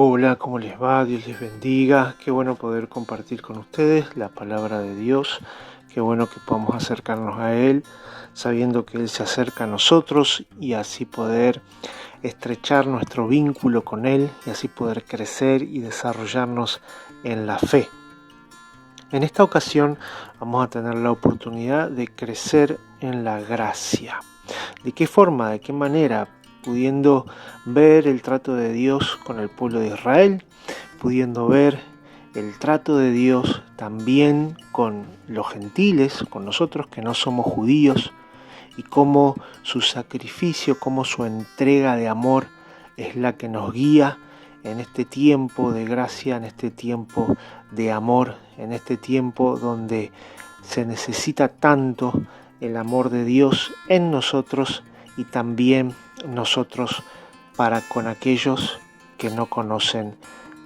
Hola, ¿cómo les va? Dios les bendiga. Qué bueno poder compartir con ustedes la palabra de Dios. Qué bueno que podamos acercarnos a Él, sabiendo que Él se acerca a nosotros y así poder estrechar nuestro vínculo con Él y así poder crecer y desarrollarnos en la fe. En esta ocasión vamos a tener la oportunidad de crecer en la gracia. ¿De qué forma? ¿De qué manera? Pudiendo ver el trato de Dios con el pueblo de Israel, pudiendo ver el trato de Dios también con los gentiles, con nosotros que no somos judíos, y cómo su sacrificio, cómo su entrega de amor es la que nos guía en este tiempo de gracia, en este tiempo de amor, en este tiempo donde se necesita tanto el amor de Dios en nosotros y también nosotros para con aquellos que no conocen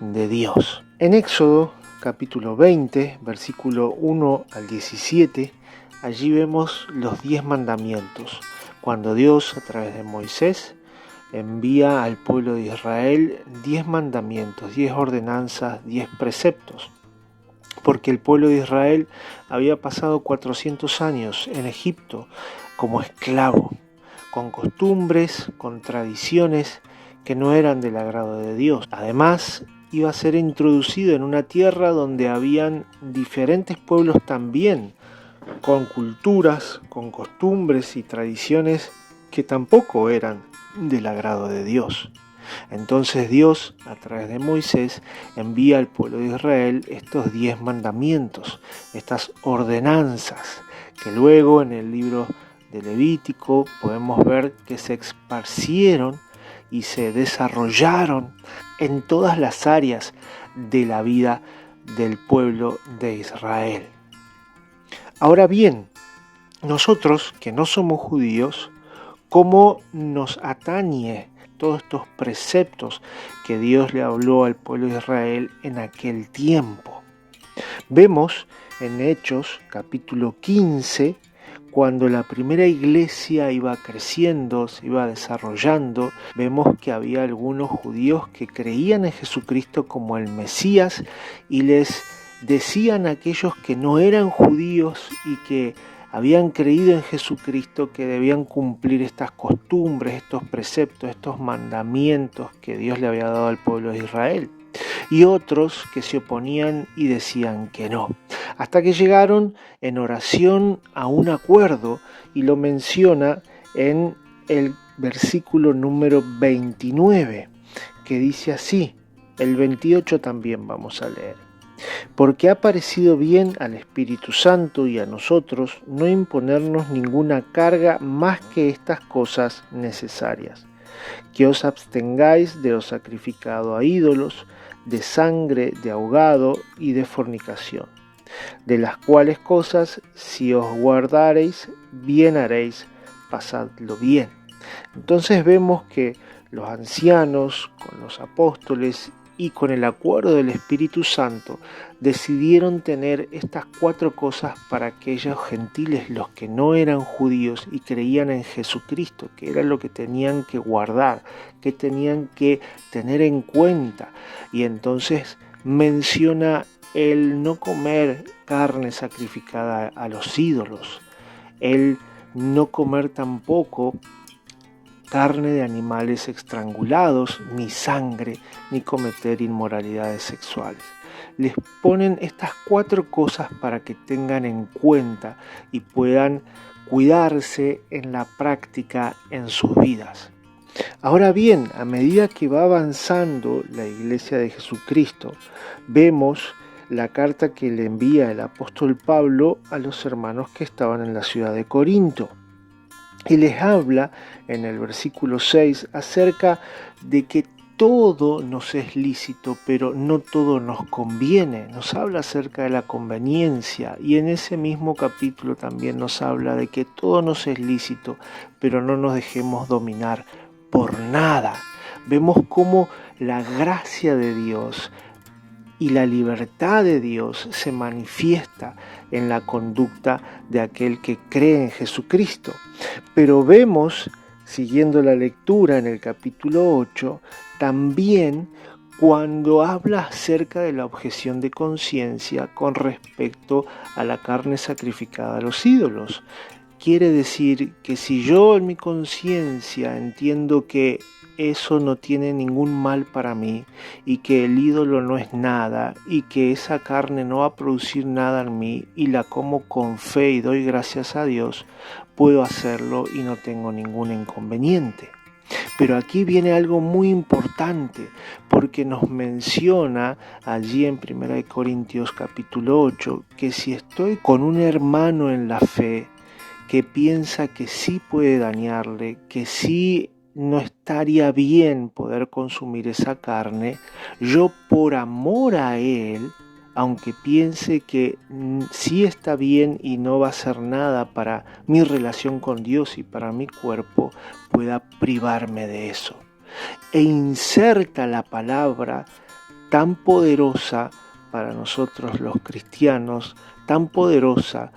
de Dios. En Éxodo capítulo 20, versículo 1 al 17, allí vemos los 10 mandamientos, cuando Dios a través de Moisés envía al pueblo de Israel 10 mandamientos, 10 ordenanzas, 10 preceptos, porque el pueblo de Israel había pasado 400 años en Egipto como esclavo, con costumbres, con tradiciones que no eran del agrado de Dios. Además, iba a ser introducido en una tierra donde habían diferentes pueblos también, con culturas, con costumbres y tradiciones que tampoco eran del agrado de Dios. Entonces Dios, a través de Moisés, envía al pueblo de Israel estos 10 mandamientos, estas ordenanzas, que luego en el libro de Levítico podemos ver que se esparcieron y se desarrollaron en todas las áreas de la vida del pueblo de Israel. Ahora bien, nosotros que no somos judíos, ¿cómo nos atañe todos estos preceptos que Dios le habló al pueblo de Israel en aquel tiempo? Vemos en Hechos capítulo 15, cuando la primera iglesia iba creciendo, se iba desarrollando, vemos que había algunos judíos que creían en Jesucristo como el Mesías y les decían a aquellos que no eran judíos y que habían creído en Jesucristo que debían cumplir estas costumbres, estos preceptos, estos mandamientos que Dios le había dado al pueblo de Israel. Y otros que se oponían y decían que no. Hasta que llegaron en oración a un acuerdo, y lo menciona en el versículo número 29, que dice así. El 28 también vamos a leer. Porque ha parecido bien al Espíritu Santo y a nosotros no imponernos ninguna carga más que estas cosas necesarias, que os abstengáis de lo sacrificado a ídolos, de sangre, de ahogado y de fornicación, de las cuales cosas, si os guardareis, bien haréis, pasadlo bien. Entonces vemos que los ancianos, con los apóstoles y con el acuerdo del Espíritu Santo, decidieron tener estas 4 cosas para aquellos gentiles, los que no eran judíos y creían en Jesucristo, que era lo que tenían que guardar, que tenían que tener en cuenta. Y entonces menciona el no comer carne sacrificada a los ídolos, el no comer tampoco carne de animales estrangulados, ni sangre, ni cometer inmoralidades sexuales. Les ponen estas 4 cosas para que tengan en cuenta y puedan cuidarse en la práctica en sus vidas. Ahora bien, a medida que va avanzando la Iglesia de Jesucristo, vemos la carta que le envía el apóstol Pablo a los hermanos que estaban en la ciudad de Corinto. Y les habla en el versículo 6 acerca de que todo nos es lícito, pero no todo nos conviene. Nos habla acerca de la conveniencia, y en ese mismo capítulo también nos habla de que todo nos es lícito, pero no nos dejemos dominar por nada. Vemos cómo la gracia de Dios y la libertad de Dios se manifiesta en la conducta de aquel que cree en Jesucristo. Pero vemos, siguiendo la lectura en el capítulo 8, también cuando habla acerca de la objeción de conciencia con respecto a la carne sacrificada a los ídolos. Quiere decir que si yo en mi conciencia entiendo que eso no tiene ningún mal para mí y que el ídolo no es nada y que esa carne no va a producir nada en mí y la como con fe y doy gracias a Dios, puedo hacerlo y no tengo ningún inconveniente. Pero aquí viene algo muy importante, porque nos menciona allí en 1 Corintios capítulo 8, que si estoy con un hermano en la fe que piensa que sí puede dañarle, que sí no estaría bien poder consumir esa carne, yo por amor a él, aunque piense que sí está bien y no va a hacer nada para mi relación con Dios y para mi cuerpo, pueda privarme de eso. E inserta la palabra tan poderosa para nosotros los cristianos, tan poderosa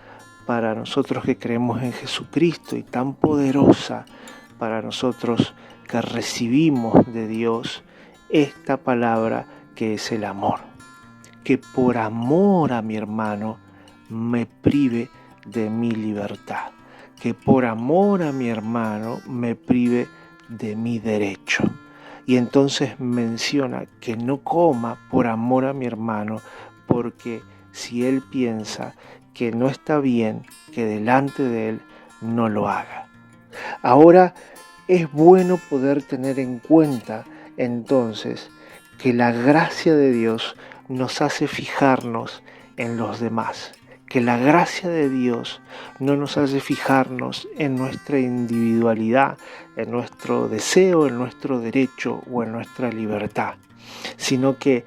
para nosotros que creemos en Jesucristo y tan poderosa para nosotros que recibimos de Dios esta palabra que es el amor. Que por amor a mi hermano me prive de mi libertad. Que por amor a mi hermano me prive de mi derecho. Y entonces menciona que no coma por amor a mi hermano, porque si él piensa que no está bien, que delante de él no lo haga. Ahora es bueno poder tener en cuenta entonces que la gracia de Dios nos hace fijarnos en los demás, que la gracia de Dios no nos hace fijarnos en nuestra individualidad, en nuestro deseo, en nuestro derecho o en nuestra libertad, sino que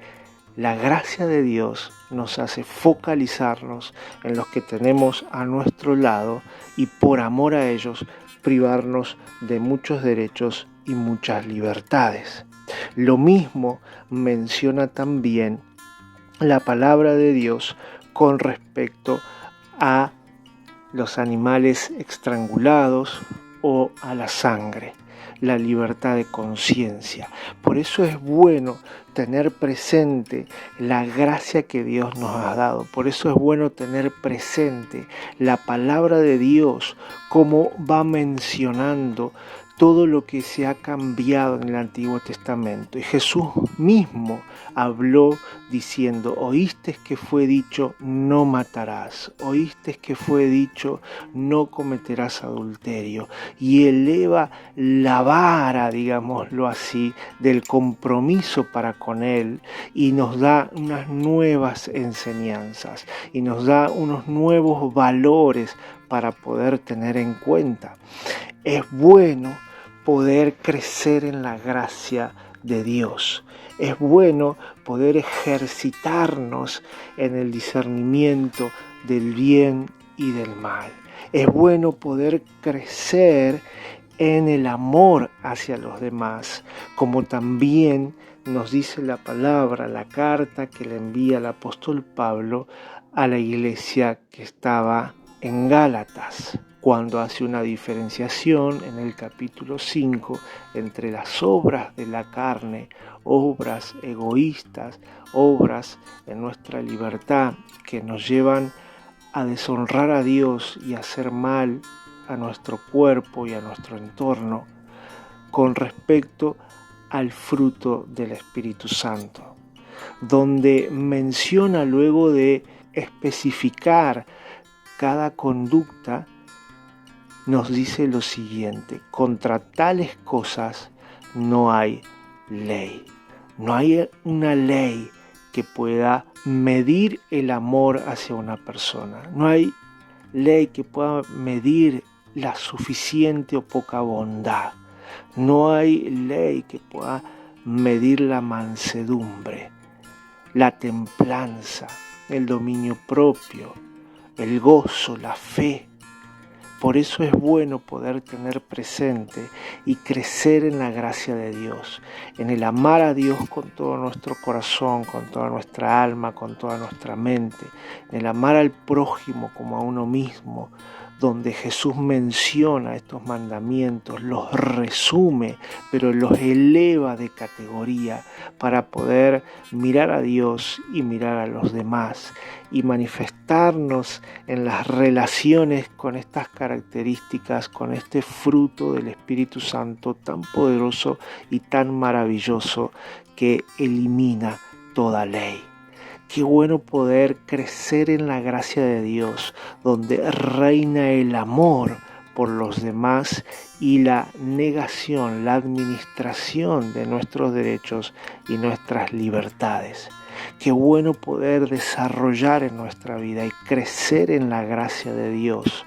la gracia de Dios nos hace focalizarnos en los que tenemos a nuestro lado y por amor a ellos privarnos de muchos derechos y muchas libertades. Lo mismo menciona también la palabra de Dios con respecto a los animales estrangulados o a la sangre, la libertad de conciencia. Por eso es bueno tener presente la gracia que Dios nos ha dado. Por eso es bueno tener presente la palabra de Dios, como va mencionando todo lo que se ha cambiado en el Antiguo Testamento. Y Jesús mismo habló diciendo: oíste que fue dicho no matarás, oíste que fue dicho no cometerás adulterio, y eleva la vara, digámoslo así, del compromiso para con Él y nos da unas nuevas enseñanzas y nos da unos nuevos valores para poder tener en cuenta. Es bueno poder crecer en la gracia de Dios. Es bueno poder ejercitarnos en el discernimiento del bien y del mal. Es bueno poder crecer en el amor hacia los demás, como también nos dice la palabra, la carta que le envía el apóstol Pablo a la iglesia que estaba en Gálatas, cuando hace una diferenciación en el capítulo 5 entre las obras de la carne, obras egoístas, obras en nuestra libertad que nos llevan a deshonrar a Dios y a hacer mal a nuestro cuerpo y a nuestro entorno, con respecto al fruto del Espíritu Santo, donde menciona, luego de especificar cada conducta, nos dice lo siguiente: contra tales cosas no hay ley. No hay una ley que pueda medir el amor hacia una persona. No hay ley que pueda medir la suficiente o poca bondad. No hay ley que pueda medir la mansedumbre, la templanza, el dominio propio, el gozo, la fe. Por eso es bueno poder tener presente y crecer en la gracia de Dios, en el amar a Dios con todo nuestro corazón, con toda nuestra alma, con toda nuestra mente, en el amar al prójimo como a uno mismo, donde Jesús menciona estos mandamientos, los resume, pero los eleva de categoría para poder mirar a Dios y mirar a los demás y manifestarnos en las relaciones con estas características, con este fruto del Espíritu Santo tan poderoso y tan maravilloso que elimina toda ley. Qué bueno poder crecer en la gracia de Dios, donde reina el amor por los demás y la negación, la administración de nuestros derechos y nuestras libertades. Qué bueno poder desarrollar en nuestra vida y crecer en la gracia de Dios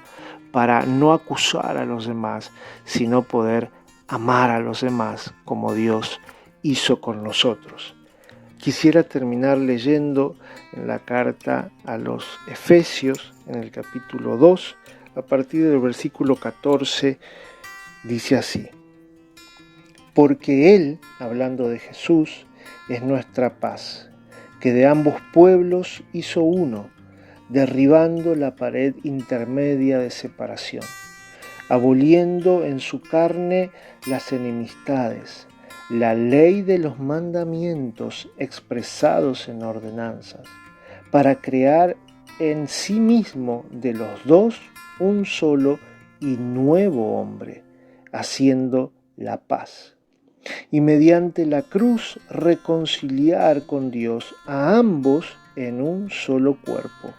para no acusar a los demás, sino poder amar a los demás como Dios hizo con nosotros. Quisiera terminar leyendo en la carta a los Efesios, en el capítulo 2, a partir del versículo 14, dice así: porque Él, hablando de Jesús, es nuestra paz, que de ambos pueblos hizo uno, derribando la pared intermedia de separación, aboliendo en su carne las enemistades, la ley de los mandamientos expresados en ordenanzas, para crear en sí mismo de los dos un solo y nuevo hombre, haciendo la paz, y mediante la cruz reconciliar con Dios a ambos en un solo cuerpo,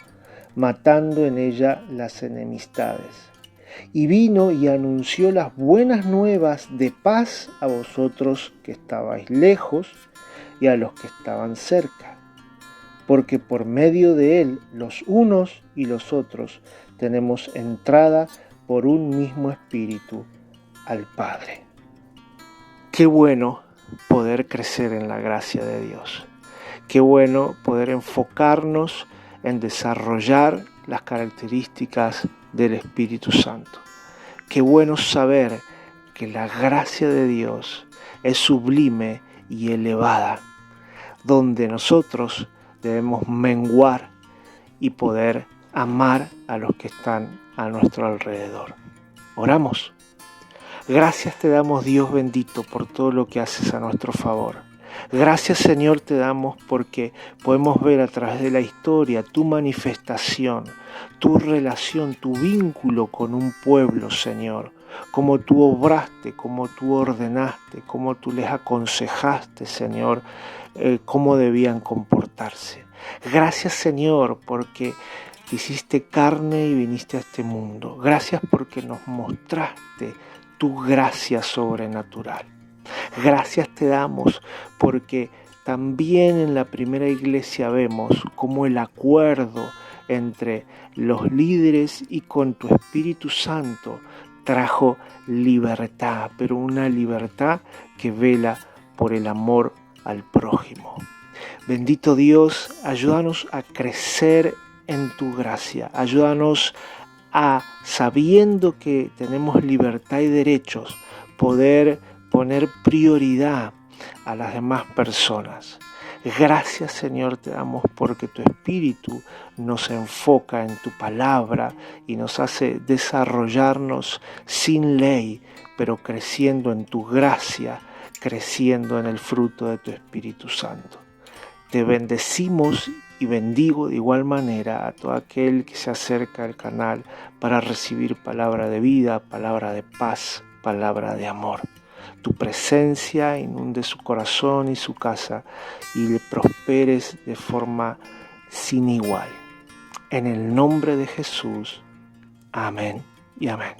matando en ella las enemistades. Y vino y anunció las buenas nuevas de paz a vosotros que estabais lejos y a los que estaban cerca, porque por medio de él los unos y los otros tenemos entrada por un mismo espíritu al Padre. Qué bueno poder crecer en la gracia de Dios. Qué bueno poder enfocarnos en desarrollar las características del Espíritu Santo. Qué bueno saber que la gracia de Dios es sublime y elevada, donde nosotros debemos menguar y poder amar a los que están a nuestro alrededor. Oramos. Gracias te damos, Dios bendito, por todo lo que haces a nuestro favor. Gracias, Señor, te damos porque podemos ver a través de la historia tu manifestación, tu relación, tu vínculo con un pueblo, Señor. Cómo tú obraste, cómo tú ordenaste, cómo tú les aconsejaste, Señor, cómo debían comportarse. Gracias, Señor, porque te hiciste carne y viniste a este mundo. Gracias porque nos mostraste tu gracia sobrenatural. Gracias te damos porque también en la primera iglesia vemos cómo el acuerdo entre los líderes y con tu Espíritu Santo trajo libertad, pero una libertad que vela por el amor al prójimo. Bendito Dios, ayúdanos a crecer en tu gracia, ayúdanos a, sabiendo que tenemos libertad y derechos, poder poner prioridad a las demás personas. Gracias, Señor, te damos porque tu Espíritu nos enfoca en tu palabra y nos hace desarrollarnos sin ley, pero creciendo en tu gracia, creciendo en el fruto de tu Espíritu Santo. Te bendecimos y bendigo de igual manera a todo aquel que se acerca al canal para recibir palabra de vida, palabra de paz, palabra de amor. Tu presencia inunde su corazón y su casa y le prosperes de forma sin igual. En el nombre de Jesús. Amén y amén.